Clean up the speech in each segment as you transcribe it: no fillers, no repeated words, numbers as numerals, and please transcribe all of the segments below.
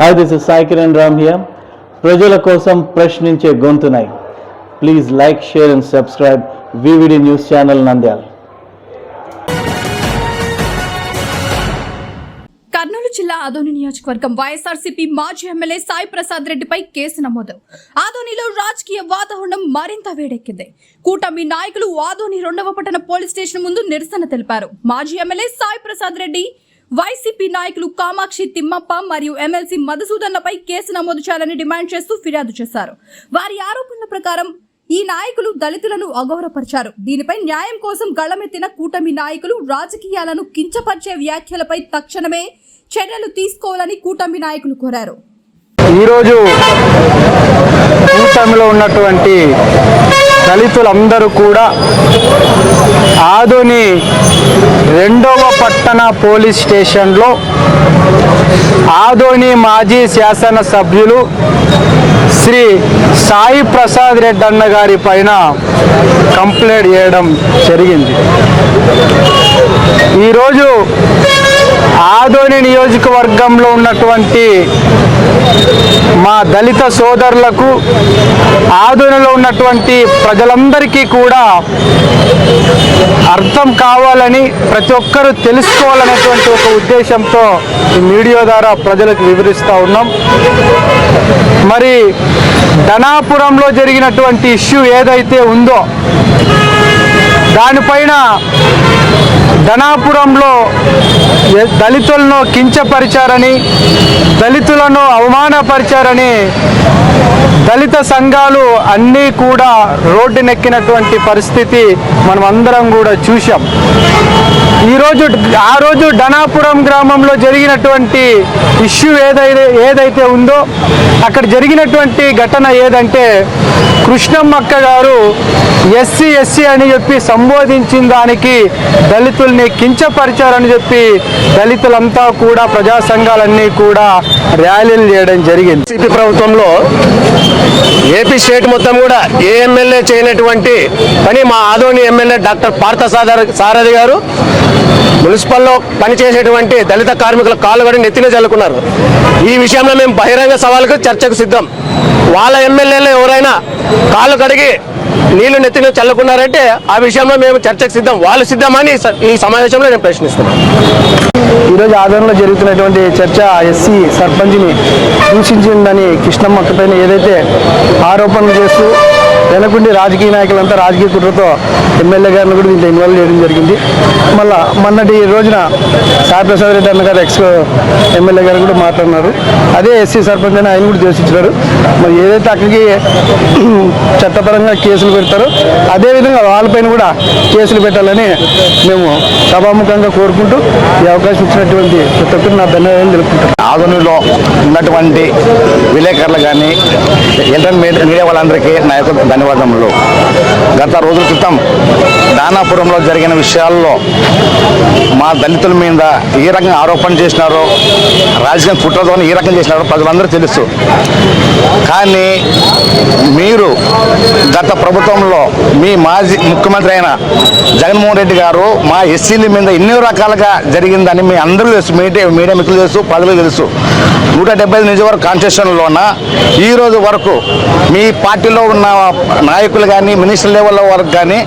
Hi, this is Sai Kiran Ram here. ప్రజల కోసం ప్రశ్నించే గొంతునై. Please like, share and subscribe VVD News Channel Nandyal. Kurnool జిల్లా ఆదోని నియోజకవర్గం వైఎస్ఆర్సీపీ మాజీ ఎమ్మెల్యే సాయి ప్రసాద్ రెడ్డిపై కేసు నమోదు. ఆదోనిలో రాజకీయ వాతావరణం మరింత వేడెక్కింది. కూటమి నాయకులు ఆదోని 2వ పట్టణ పోలీస్ స్టేషన్ ముందు నిరసన తెలిపారు. మాజీ ఎమ్మెల్యే సాయి ప్రసాద్ రెడ్డి, వైసీపీ నాయకులు కామాక్షి తిమ్మప్ప మరియు ఎమ్మెల్సీ మధుసూదన్లపై కేసు నమోదు చేయాలని డిమాండ్ చేస్తూ ఫిర్యాదు చేశారు. వారి ఆరోపణల ప్రకారం ఈ నాయకులు దళితులను అగౌరవపరిచారు. దీనిపై న్యాయం కోసం గళమెత్తిన కూటమి నాయకులు రాజకీయాలను కించపరిచే వ్యాఖ్యలపై తక్షణమే చర్యలు తీసుకోవాలని కూటమి నాయకులు కోరారు. ఈరోజు కూటమిలో ఉన్నటువంటి దళితులందరూ కూడా ఆదోని 2వ పట్టణ పోలీస్ స్టేషన్లో ఆదోని మాజీ శాసనసభ్యులు శ్రీ సాయి ప్రసాద్ రెడ్డి అన్న గారి పైన కంప్లైంట్ చేయడం జరిగింది. ఈరోజు ఆదోని నియోజకవర్గంలో ఉన్నటువంటి మా దళిత సోదరులకు, ఆదోనిలో ఉన్నటువంటి ప్రజలందరికీ కూడా అర్థం కావాలని, ప్రతి ఒక్కరూ తెలుసుకోవాలనేటువంటి ఒక ఉద్దేశంతో ఈ మీడియా ద్వారా ప్రజలకు వివరిస్తూ ఉన్నాం. మరి ధనాపురంలో జరిగినటువంటి ఇష్యూ ఏదైతే ఉందో దానిపైన ధనాపురంలో దళితులను కించపరిచారని, దళితులను అవమానపరిచారని దళిత సంఘాలు అన్నీ కూడా రోడ్డునెక్కినటువంటి పరిస్థితి మనం అందరం కూడా చూసాం. ఆ రోజు ధనాపురం గ్రామంలో జరిగినటువంటి ఇష్యూ ఏదైతే ఉందో అక్కడ జరిగినటువంటి ఘటన ఏదంటే, కృష్ణమ్మక్క గారు ఎస్సీ అని చెప్పి సంబోధించిన దానికి దళితుల్ని కించపరిచారని చెప్పి దళితులంతా కూడా, ప్రజా సంఘాలన్నీ కూడా ర్యాలీలు చేయడం జరిగింది. సిపి ప్రభుత్వంలో ఏపీ స్టేట్ మొత్తం కూడా ఏ ఎమ్మెల్యే చేయనటువంటి పని మా ఆదోని ఎమ్మెల్యే డాక్టర్ పార్థ సారథి గారు మున్సిపల్లో పనిచేసేటువంటి దళిత కార్మికుల కాళ్ళు కూడా నెత్తిన చల్లుకున్నారు. ఈ విషయంలో మేము బహిరంగ సవాలుకు చర్చకు సిద్ధం. వాళ్ళ ఎమ్మెల్యేలు ఎవరైనా కాళ్ళు కడిగి నీళ్లు నెత్తిన చల్లుకున్నారంటే ఆ విషయంలో మేము చర్చకు సిద్ధం. వాళ్ళు సిద్ధమని ఈ సమావేశంలో నేను ప్రశ్నిస్తున్నాను. ఈరోజు ఆదోనిలో జరుగుతున్నటువంటి చర్చ ఎస్సీ సర్పంచ్ని దూషించిందని కృష్ణమ్మక్క పైన ఏదైతే ఆరోపణలు చేస్తూ వెనకుండి రాజకీయ నాయకులంతా రాజకీయ కుట్రతో ఎమ్మెల్యే గారిని కూడా దీంట్లో ఇన్వాల్వ్ చేయడం జరిగింది. మళ్ళా మొన్నటి రోజున సాయి ప్రసాద్ రెడ్డి అన్న గారు ఎక్స్ ఎమ్మెల్యే గారు కూడా మాట్లాడినారు. అదే ఎస్సీ సర్పంచ్ అని ఆయన కూడా దూషించారు. మరి ఏదైతే అక్కడికి చట్టపరంగా కేసులు పెడతారో అదేవిధంగా వాళ్ళపైన కూడా కేసులు పెట్టాలని మేము సభాముఖంగా కోరుకుంటూ ఈ అవకాశం ఇచ్చినటువంటి ప్రతి ఒక్కరు నా ధన్యవాదాలు తెలుపుకుంటాను. ఆదోనిలో ఉన్నటువంటి విలేకరులు కానీ ఎలక్ట్రానిక్ మీడియా వాళ్ళందరికీ నా యొక్క ధన్యవాదములు. గత రోజుల క్రితం దానాపురంలో జరిగిన విషయాల్లో మా దళితుల మీద ఏ రకంగా ఆరోపణ చేసినారో, రాజకీయ కుట్రతో ఏ రకంగా చేసినారో ప్రజలందరూ తెలుసు. కానీ మీరు గత ప్రభుత్వంలో మీ మాజీ ముఖ్యమంత్రి అయిన జగన్మోహన్ రెడ్డి గారు మా ఎస్సీల మీద ఎన్నో రకాలుగా జరిగిందని మీ అందరూ తెలుసు, మీడియా మిత్రులు తెలుసు, ప్రజలు తెలుసు. 175 నియోజకవర్గ కాన్స్టిట్యూషన్లోన ఈ రోజు వరకు మీ పార్టీలో ఉన్న నాయకులు కానీ, మినిస్టర్ లెవెల్ వరకు కానీ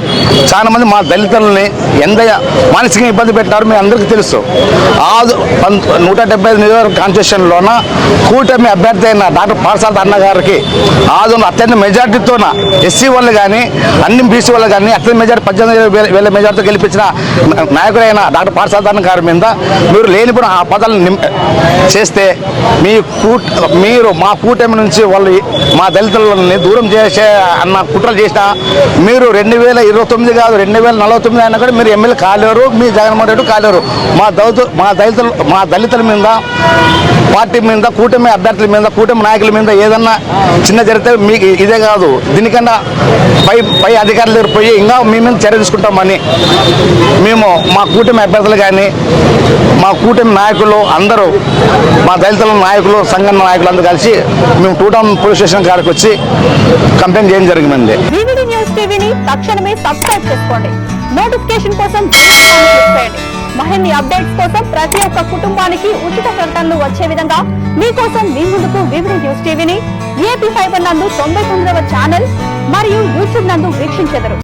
చాలా మంది మా దళితులని ఎంత మానసికంగా ఇబ్బంది పెట్టారో మీ అందరికీ తెలుసు. 175 నియోజకవర్గ కాన్స్టిట్యూషన్లోన కూటమి అభ్యర్థి అయిన డాక్టర్ పార్థసారథి అన్న గారికి ఆదోని అత్యంత మెజార్టీతోన ఎస్సీ వాళ్ళు కానీ, అన్ని బీసీ వాళ్ళు కానీ అత్యంత మెజార్టీ 18,000 మెజార్టీతో గెలిపించిన నాయకుడైన డాక్టర్ పార్థసారథి అన్న గారి మీద మీరు లేనిపోయిన ఆ పదాలను చేస్తే మీరు మా కూటమి నుంచి వాళ్ళు మా దళితులని దూరం చేసే అన్న కుట్రలు చేసినా మీరు 2029 కాదు 2049 అయినా కూడా మీరు ఎమ్మెల్యే కాలేరు, మీ జగన్మోహన్ రెడ్డి కాలేరు. మా దళితుల మీద, పార్టీ మీద, కూటమి అభ్యర్థుల మీద, కూటమి నాయకుల మీద ఏదన్నా చిన్న జరిగితే మీకు ఇదే కాదు, దీనికన్నా పై అధికారుల దగ్గర పోయి ఇంకా మీ మీద చర్య తీసుకుంటామని మేము మా కూటమి అభ్యర్థులు కానీ, మా కూటమి నాయకులు అందరూ, మా దళితుల నాయకులు, సంఘం నాయకులు అందరూ కలిసి మేము 2 టౌన్ పోలీస్ స్టేషన్ కాడికి వచ్చి కంప్లైంట్ చేయడం జరిగింది. VVD న్యూస్ టీవీని తక్షణమే సబ్స్క్రైబ్ చేసుకోండి. నోటిఫికేషన్ కోసం బెల్ ఐకాన్ క్లిక్ చేయండి. మరిన్ని అప్డేట్స్ కోసం ప్రతి ఒక్క కుటుంబానికి ఉచిత ప్రకటనలు వచ్చే విధంగా మీకోసం మీ ముందుకు వివిడి న్యూస్ టీవీని AP ఫైబర్ నందు 99వ ఛానల్ మరియు యూట్యూబ్ నందు వీక్షించెదరు.